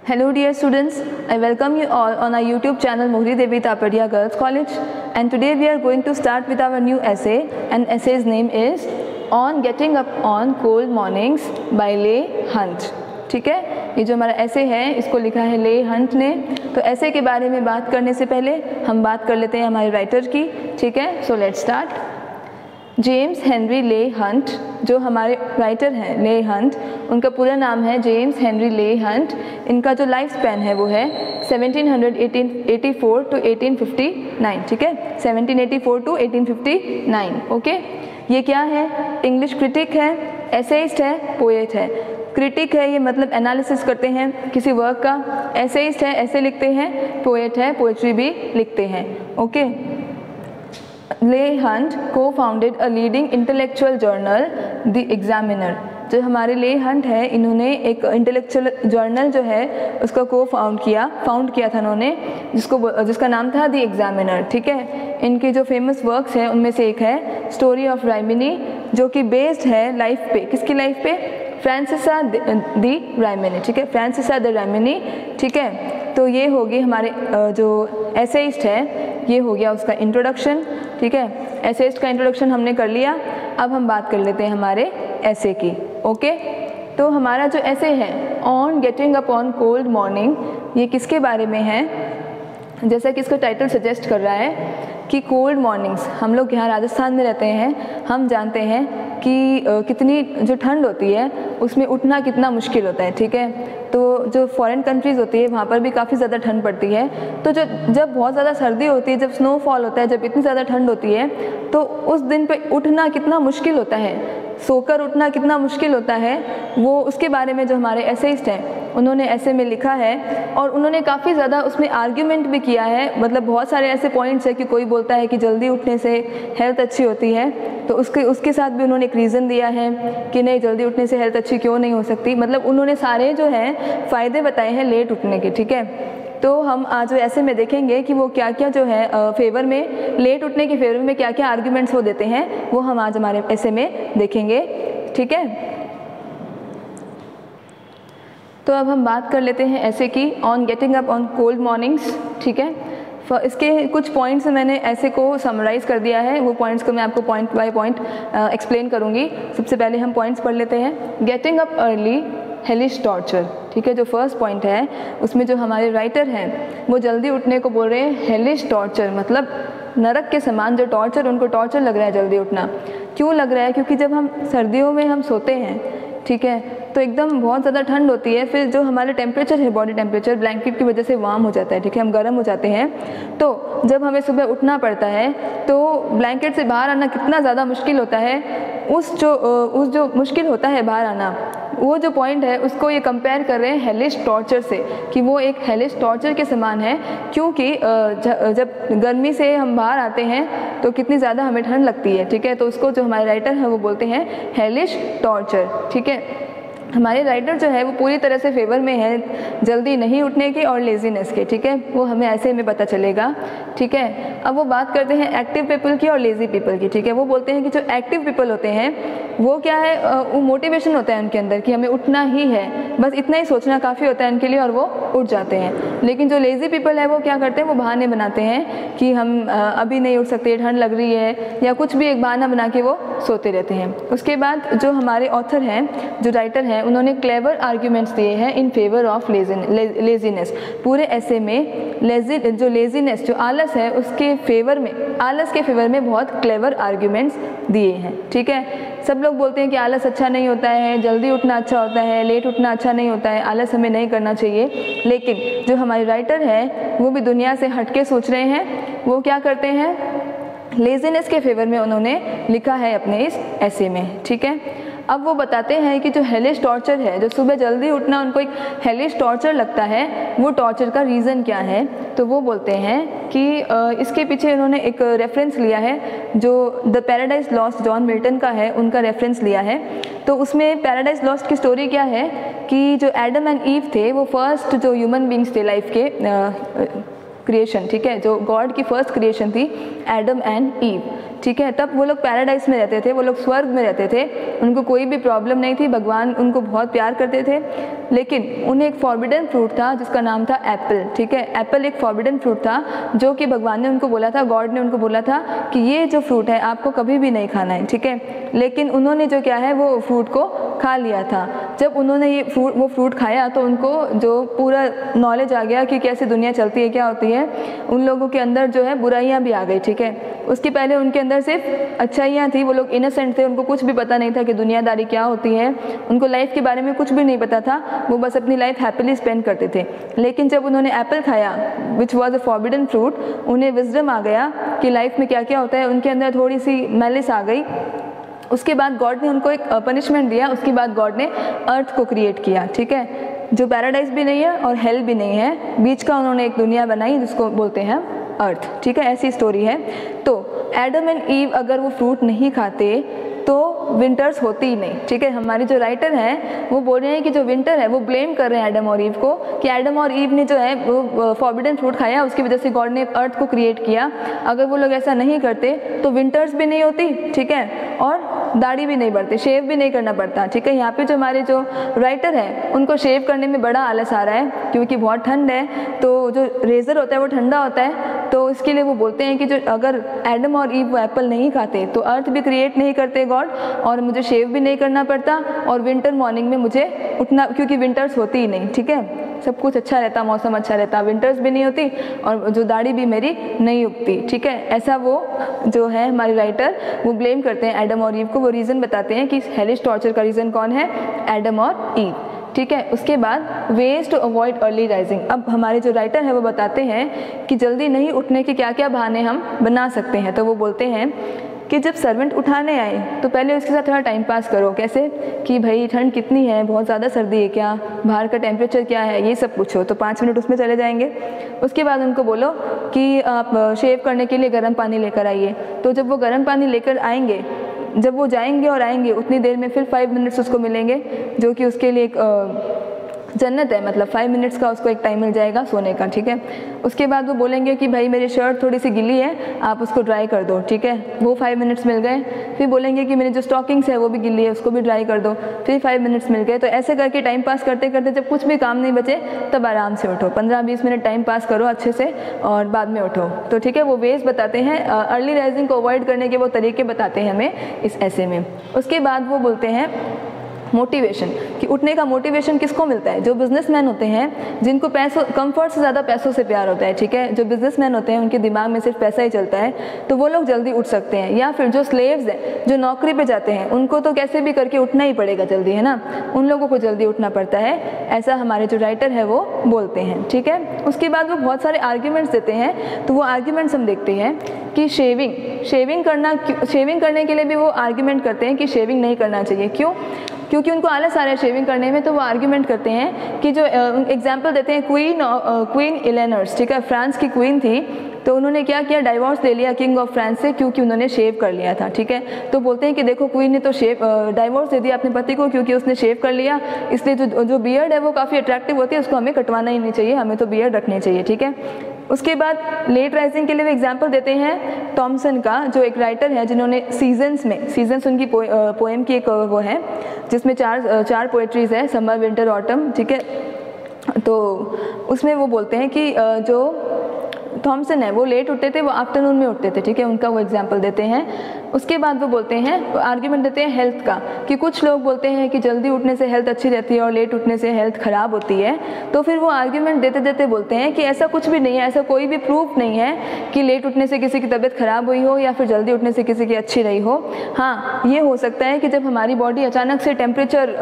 Hello dear students, I welcome you all on our YouTube channel Mohri Devi Tapadia Girls College, and today we are going to start with our new essay, and essay's name is On Getting Up on Cold Mornings by Leigh Hunt. ठीक है, ये जो हमारा ऐसे है इसको लिखा है ले हंट ने। तो ऐसे के बारे में बात करने से पहले हम बात कर लेते हैं हमारे राइटर की। ठीक है, so let's start. James Henry ले हंट, जो हमारे राइटर हैं ले हंट, उनका पूरा नाम है जेम्स हेनरी ले हंट। इनका जो लाइफ स्पैन है वो है 1784 टू 1859। ठीक है, 1784 टू 1859। ओके, ये क्या है? इंग्लिश क्रिटिक है, एसेइस्ट है, पोएट है। क्रिटिक है, ये मतलब एनालिसिस करते हैं किसी वर्क का। एसेइस्ट है, ऐसे लिखते हैं। पोएट है, पोएट्री भी लिखते हैं। ओके, ले हंट को founded a leading intellectual journal the examiner. जो हमारे ले हंट है, इन्होंने एक इंटेलेक्चुअल जर्नल जो है उसका को फाउंड किया था इन्होंने, जिसका नाम था द एग्जामिनर। ठीक है, इनके जो फेमस वर्क्स हैं उनमें से एक है स्टोरी ऑफ राइमिनी, जो कि बेस्ड है लाइफ पे। किसकी लाइफ पे? फ्रांसिसा द राइमिनी। ठीक है, फ्रांसिसा द राइमिनी। ठीक है, तो ये होगी हमारे जो एसेइस्ट है, ये हो गया उसका इंट्रोडक्शन। ठीक है, एसेइस्ट का इंट्रोडक्शन हमने कर लिया। अब हम बात कर लेते हैं हमारे ऐसे की। ओके, तो हमारा जो ऐसे है on getting up on cold morning, ये किसके बारे में है? जैसा कि इसका टाइटल सजेस्ट कर रहा है कि कोल्ड मॉर्निंग्स, हम लोग यहाँ राजस्थान में रहते हैं, हम जानते हैं कि कितनी जो ठंड होती है उसमें उठना कितना मुश्किल होता है। ठीक है, तो जो फॉरेन कंट्रीज़ होती है वहाँ पर भी काफ़ी ज़्यादा ठंड पड़ती है। तो जब बहुत ज़्यादा सर्दी होती है, जब स्नोफॉल होता है, जब इतनी ज़्यादा ठंड होती है, तो उस दिन पे उठना कितना मुश्किल होता है, सोकर उठना कितना मुश्किल होता है, वो उसके बारे में जो हमारे एसेइस्ट हैं उन्होंने ऐसे में लिखा है। और उन्होंने काफ़ी ज़्यादा उसमें आर्ग्यूमेंट भी किया है। मतलब बहुत सारे ऐसे पॉइंट्स है कि कोई बोलता है कि जल्दी उठने से हेल्थ अच्छी होती है, तो उसके साथ भी उन्होंने एक रीज़न दिया है कि नहीं, जल्दी उठने से हेल्थ अच्छी क्यों नहीं हो सकती। मतलब उन्होंने सारे जो हैं फ़ायदे बताए हैं लेट उठने के। ठीक है, तो हम आज ऐसे में देखेंगे कि वो क्या क्या जो है फेवर में, लेट उठने के फेवर में क्या क्या आर्ग्यूमेंट्स वो देते हैं, वो हम आज हमारे ऐसे में देखेंगे। ठीक है, तो अब हम बात कर लेते हैं ऐसे की on getting up on cold mornings. ठीक है, इसके कुछ पॉइंट्स मैंने ऐसे को समराइज़ कर दिया है, वो पॉइंट्स को मैं आपको पॉइंट बाय पॉइंट एक्सप्लेन करूँगी। सबसे पहले हम पॉइंट्स पढ़ लेते हैं। Getting up early hellish torture. ठीक है, जो फर्स्ट पॉइंट है उसमें जो हमारे राइटर हैं वो जल्दी उठने को बोल रहे हैं हेलिश टॉर्चर, मतलब नरक के समान जो टॉर्चर, उनको टॉर्चर लग रहा है जल्दी उठना। क्यों लग रहा है? क्योंकि जब हम सर्दियों में हम सोते हैं, ठीक है, तो एकदम बहुत ज़्यादा ठंड होती है, फिर जो हमारा टेम्परेचर है, बॉडी टेम्परेचर ब्लैंकेट की वजह से वार्म हो जाता है। ठीक है, हम गर्म हो जाते हैं। तो जब हमें सुबह उठना पड़ता है तो ब्लैंकेट से बाहर आना कितना ज़्यादा मुश्किल होता है। उस जो मुश्किल होता है बाहर आना, वो जो पॉइंट है उसको ये कंपेयर कर रहे हैं हेलिश टॉर्चर से, कि वो एक हेलिश टॉर्चर के समान है। क्योंकि जब गर्मी से हम बाहर आते हैं तो कितनी ज़्यादा हमें ठंड लगती है। ठीक है, तो उसको जो हमारे राइटर हैं वो बोलते हैं हेलिश टॉर्चर। ठीक है, हमारे राइटर जो है वो पूरी तरह से फेवर में है जल्दी नहीं उठने के और लेजीनेस के। ठीक है, वो हमें ऐसे में पता चलेगा। ठीक है, अब वो बात करते हैं एक्टिव पीपल की और लेज़ी पीपल की। ठीक है, वो बोलते हैं कि जो एक्टिव पीपल होते हैं वो क्या है, वो मोटिवेशन होता है उनके अंदर कि हमें उठना ही है, बस इतना ही सोचना काफ़ी होता है उनके लिए और वो उठ जाते हैं। लेकिन जो लेज़ी पीपल है वो क्या करते हैं, वो बहाने बनाते हैं कि हम अभी नहीं उठ सकते, ठंड लग रही है, या कुछ भी एक बहाना बना के वो सोते रहते हैं। उसके बाद जो हमारे ऑथर हैं, जो राइटर हैं, उन्होंने क्लेवर आर्ग्यूमेंट्स दिए हैं इन फेवर ऑफ लेजीनेस। पूरे ऐसे में जो लेजीनेस, जो आलस है, उसके फेवर में, आलस के फेवर में बहुत क्लेवर आर्ग्यूमेंट्स दिए हैं। ठीक है, सब लोग बोलते हैं कि आलस अच्छा नहीं होता है, जल्दी उठना अच्छा होता है, लेट उठना अच्छा नहीं होता है, आलस हमें नहीं करना चाहिए। लेकिन जो हमारे राइटर हैं वो भी दुनिया से हटके सोच रहे हैं। वो क्या करते हैं, लेजीनेस के फेवर में उन्होंने लिखा है अपने इस ऐसे में। ठीक है, अब वो बताते हैं कि जो हेलिश टॉर्चर है, जो सुबह जल्दी उठना उनको एक हेलिश टॉर्चर लगता है, वो टॉर्चर का रीज़न क्या है। तो वो बोलते हैं कि इसके पीछे उन्होंने एक रेफरेंस लिया है, जो the paradise lost John Milton का है, उनका रेफरेंस लिया है। तो उसमें पैराडाइज लॉस्ट की स्टोरी क्या है कि जो एडम एंड ईव थे वो फर्स्ट जो ह्यूमन बींग्स थे लाइफ के, क्रिएशन, ठीक है, जो गॉड की फर्स्ट क्रिएशन थी, एडम एंड ईव, ठीक है, तब वो लोग पैराडाइस में रहते थे, वो लोग स्वर्ग में रहते थे, उनको कोई भी प्रॉब्लम नहीं थी, भगवान उनको बहुत प्यार करते थे। लेकिन उन्हें एक फॉरबिडन फ्रूट था जिसका नाम था एप्पल, ठीक है, एप्पल एक फॉरबिडन फ्रूट था जो कि भगवान ने उनको बोला था, गॉड ने उनको बोला था कि ये जो फ्रूट है आपको कभी भी नहीं खाना है, ठीक है। लेकिन उन्होंने जो क्या है वो फ्रूट को खा लिया था। जब उन्होंने वो फ्रूट खाया तो उनको जो पूरा नॉलेज आ गया कि कैसे दुनिया चलती है, क्या होती है, उन लोगों के अंदर जो है बुराइयां भी आ गई, ठीक है। उसके पहले उनके अंदर सिर्फ अच्छाइयाँ थी, वो लोग इनोसेंट थे, उनको कुछ भी पता नहीं था कि दुनियादारी क्या होती है, उनको लाइफ के बारे में कुछ भी नहीं पता था, वो बस अपनी लाइफ हैप्पीली स्पेंड करते थे। लेकिन जब उन्होंने एप्पल खाया which was a forbidden fruit, उन्हें विजडम आ गया कि लाइफ में क्या क्या होता है, उनके अंदर थोड़ी सी मैलिस आ गई। उसके बाद गॉड ने उनको एक पनिशमेंट दिया, उसके बाद गॉड ने अर्थ को क्रिएट किया, ठीक है, जो पैराडाइज भी नहीं है और हेल भी नहीं है, बीच का उन्होंने एक दुनिया बनाई जिसको बोलते हैं अर्थ, ठीक है, ऐसी स्टोरी है। तो एडम एंड ईव अगर वो फ्रूट नहीं खाते तो विंटर्स होती ही नहीं, ठीक है। हमारे जो राइटर हैं वो बोल रहे हैं कि जो विंटर है वो ब्लेम कर रहे हैं एडम और ईव को कि एडम और ईव ने जो है वो फॉरबिडन फ्रूट खाया, उसकी वजह से गॉड ने अर्थ को क्रिएट किया। अगर वो लोग ऐसा नहीं करते तो विंटर्स भी नहीं होती, ठीक है, और दाढ़ी भी नहीं बढ़ती, शेव भी नहीं करना पड़ता, ठीक है। यहाँ पे जो हमारे जो राइटर हैं उनको शेव करने में बड़ा आलस आ रहा है क्योंकि बहुत ठंड है, तो जो रेजर होता है वो ठंडा होता है, तो इसके लिए वो बोलते हैं कि जो अगर एडम और ईव वो एप्पल नहीं खाते तो अर्थ भी क्रिएट नहीं करते गॉड, और मुझे शेव भी नहीं करना पड़ता, और विंटर मॉर्निंग में मुझे उठना, क्योंकि विंटर्स होती ही नहीं, ठीक है, सब कुछ अच्छा रहता, मौसम अच्छा रहता, विंटर्स भी नहीं होती और जो दाढ़ी भी मेरी नहीं उगती, ठीक है। ऐसा वो जो है हमारे राइटर वो ब्लेम करते हैं एडम और ईव को, वो रीज़न बताते हैं कि हेलिश टॉर्चर का रीज़न कौन है, एडम और ईव, ठीक है। उसके बाद ways to avoid early rising. अब हमारे जो राइटर है वो बताते हैं कि जल्दी नहीं उठने के क्या क्या बहाने हम बना सकते हैं। तो वो बोलते हैं कि जब सर्वेंट उठाने आए तो पहले उसके साथ थोड़ा टाइम पास करो, कैसे कि भाई ठंड कितनी है, बहुत ज़्यादा सर्दी है क्या, बाहर का टेम्परेचर क्या है, ये सब पूछो, तो 5 मिनट उसमें चले जाएंगे। उसके बाद उनको बोलो कि आप शेव करने के लिए गर्म पानी लेकर आइए, तो जब वो गर्म पानी लेकर आएंगे, जब वो जाएंगे और आएंगे उतनी देर में फिर 5 मिनट्स उसको मिलेंगे, जो कि उसके लिए एक जन्नत है, मतलब 5 मिनट्स का उसको एक टाइम मिल जाएगा सोने का, ठीक है। उसके बाद वो बोलेंगे कि भाई मेरी शर्ट थोड़ी सी गिली है, आप उसको ड्राई कर दो, ठीक है, वो 5 मिनट्स मिल गए। फिर बोलेंगे कि मेरी जो स्टॉकिंग्स है वो भी गिली है, उसको भी ड्राई कर दो, फिर 5 मिनट्स मिल गए। तो ऐसे करके टाइम पास करते करते जब कुछ भी काम नहीं बचे तब आराम से उठो, 15-20 मिनट टाइम पास करो अच्छे से और बाद में उठो, तो ठीक है। वो वेज बताते हैं, अर्ली राइजिंग को अवॉइड करने के वो तरीके बताते हैं हमें इस ऐसे में। उसके बाद वो बोलते हैं मोटिवेशन, कि उठने का मोटिवेशन किसको मिलता है, जो बिजनेसमैन होते हैं जिनको पैसों, कंफर्ट से ज़्यादा पैसों से प्यार होता है, ठीक है, जो बिजनेसमैन होते हैं उनके दिमाग में सिर्फ पैसा ही चलता है, तो वो लोग जल्दी उठ सकते हैं। या फिर जो स्लेव्स हैं, जो नौकरी पे जाते हैं, उनको तो कैसे भी करके उठना ही पड़ेगा जल्दी, है ना, उन लोगों को जल्दी उठना पड़ता है, ऐसा हमारे जो राइटर है वो बोलते हैं, ठीक है। उसके बाद वो बहुत सारे आर्ग्यूमेंट्स देते हैं, तो वो आर्ग्यूमेंट्स हम देखते हैं कि शेविंग करने के लिए भी वो आर्ग्यूमेंट करते हैं कि शेविंग नहीं करना चाहिए। क्यों? क्योंकि उनको आलस आ रहा है शेविंग करने में, तो वो आर्ग्यूमेंट करते हैं कि जो एग्जाम्पल देते हैं क्वीन इलेनर्स, ठीक है, फ्रांस की क्वीन थी, तो उन्होंने क्या किया, डाइवोर्स ले लिया किंग ऑफ फ्रांस से, क्योंकि उन्होंने शेव कर लिया था, ठीक है। तो बोलते हैं कि देखो क्वीन ने तो डाइवोर्स दे दिया अपने पति को क्योंकि उसने शेव कर लिया, इसलिए जो बियर्ड है वो काफ़ी अट्रैक्टिव होती है, उसको हमें कटवाना ही नहीं चाहिए, हमें तो बियर्ड रखनी चाहिए, ठीक है। उसके बाद लेट राइजिंग के लिए भी एग्जाम्पल देते हैं थॉमसन का, जो एक राइटर है जिन्होंने सीजन्स उनकी पोएम की एक वो है जिसमें चार पोएट्रीज है, समर विंटर ऑटम, ठीक है। तो उसमें वो बोलते हैं कि जो थॉमसन है वो लेट उठते थे, वो आफ्टरनून में उठते थे, ठीक है, उनका वो एग्जाम्पल देते हैं। उसके बाद वो बोलते हैं, आर्ग्यूमेंट देते हैं हेल्थ का, कि कुछ लोग बोलते हैं कि जल्दी उठने से हेल्थ अच्छी रहती है और लेट उठने से हेल्थ ख़राब होती है। तो फिर वो आर्ग्यूमेंट देते देते बोलते हैं कि ऐसा कुछ भी नहीं है, ऐसा कोई भी प्रूफ नहीं है कि लेट उठने से किसी की तबीयत ख़राब हुई हो या फिर जल्दी उठने से किसी की अच्छी रही हो। हाँ, ये हो सकता है कि जब हमारी बॉडी अचानक से टेम्परेचर,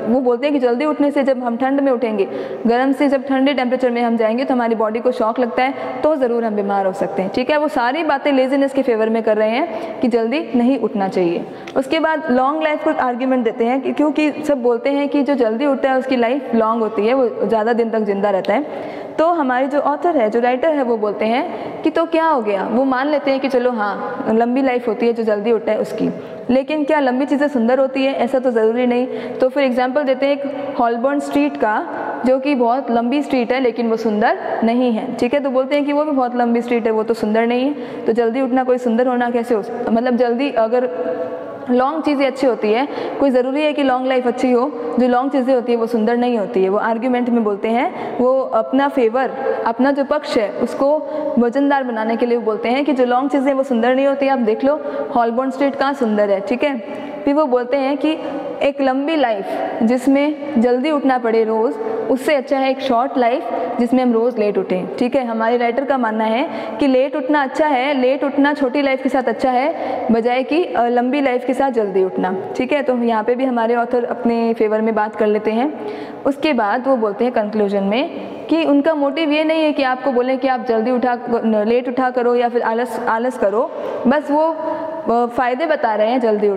वो बोलते हैं कि जल्दी उठने से जब हम ठंड में उठेंगे, गर्म से जब ठंडे टेम्परेचर में हम जाएंगे तो हमारी बॉडी को शॉक लगता है, तो ज़रूर हम बीमार हो सकते हैं, ठीक है। वो सारी बातें लेजीनेस के फेवर में कर रहे हैं कि जल्दी नहीं उठना चाहिए। उसके बाद लॉन्ग लाइफ को आर्ग्यूमेंट देते हैं कि क्योंकि सब बोलते हैं कि जो जल्दी उठता है उसकी लाइफ लॉन्ग होती है, वो ज़्यादा दिन तक जिंदा रहता है। तो हमारे जो ऑथर है, जो राइटर है, वो बोलते हैं कि तो क्या हो गया, वो मान लेते हैं कि चलो हाँ लंबी लाइफ होती है जो जल्दी उठता है उसकी, लेकिन क्या लंबी चीज़ें सुंदर होती है, ऐसा तो ज़रूरी नहीं। तो फिर एग्जांपल देते हैं एक हॉलबर्न स्ट्रीट का, जो कि बहुत लंबी स्ट्रीट है लेकिन वो सुंदर नहीं है, ठीक है। तो बोलते हैं कि वो भी बहुत लंबी स्ट्रीट है, वो तो सुंदर नहीं है। तो जल्दी उठना कोई सुंदर होना कैसे हो, मतलब जल्दी अगर लॉन्ग चीज़ें अच्छी होती है, कोई ज़रूरी है कि लॉन्ग लाइफ अच्छी हो, जो लॉन्ग चीज़ें होती है वो सुंदर नहीं होती है। वो आर्ग्यूमेंट में बोलते हैं, वो अपना फेवर, अपना जो पक्ष है उसको वजनदार बनाने के लिए बोलते हैं कि जो लॉन्ग चीज़ें वो सुंदर नहीं होती। आप देख लो हॉलबॉर्न स्ट्रीट कहाँ सुंदर है, ठीक है। फिर वो बोलते हैं कि एक लंबी लाइफ जिसमें जल्दी उठना पड़े रोज़, उससे अच्छा है एक शॉर्ट लाइफ जिसमें हम रोज़ लेट उठें, ठीक है। हमारे राइटर का मानना है कि लेट उठना अच्छा है, लेट उठना छोटी लाइफ के साथ अच्छा है बजाय कि लंबी लाइफ के साथ जल्दी उठना, ठीक है। तो यहाँ पे भी हमारे ऑथर अपने फेवर में बात कर लेते हैं। उसके बाद वो बोलते हैं कंक्लूजन में कि उनका मोटिव ये नहीं है कि आपको बोलें कि आप जल्दी लेट उठा करो या फिर आलस करो, बस वो फ़ायदे बता रहे हैं जल्दी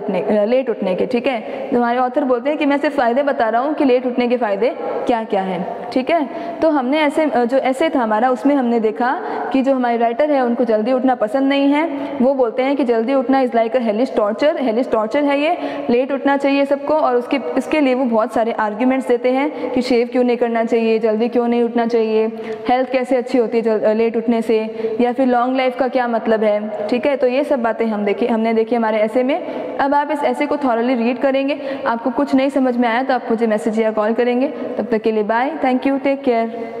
लेट उठने के, ठीक है। तो हमारे ऑथर बोलते हैं कि मैं सिर्फ फ़ायदे बता रहा हूँ कि लेट उठने के फ़ायदे क्या क्या हैं, ठीक है। तो हमने जो ऐसे था हमारा, उसमें हमने देखा कि जो हमारे राइटर है उनको जल्दी उठना पसंद नहीं है। वो बोलते हैं कि जल्दी उठना is like a hellish torture है ये, लेट उठना चाहिए सबको। और इसके लिए वो बहुत सारे आर्ग्यूमेंट्स देते हैं कि शेव क्यों नहीं करना चाहिए, जल्दी क्यों नहीं उठना चाहिए, हेल्थ कैसे अच्छी होती है लेट उठने से, या फिर लॉन्ग लाइफ का क्या मतलब है, ठीक है। तो ये सब बातें हमने देखी हमारे ऐसे में। अब आप इस ऐसे को थॉरली रीड करेंगे, आपको कुछ नहीं समझ में आया तो आप मुझे मैसेज या कॉल करेंगे। तब तक के लिए bye, thank you, take care.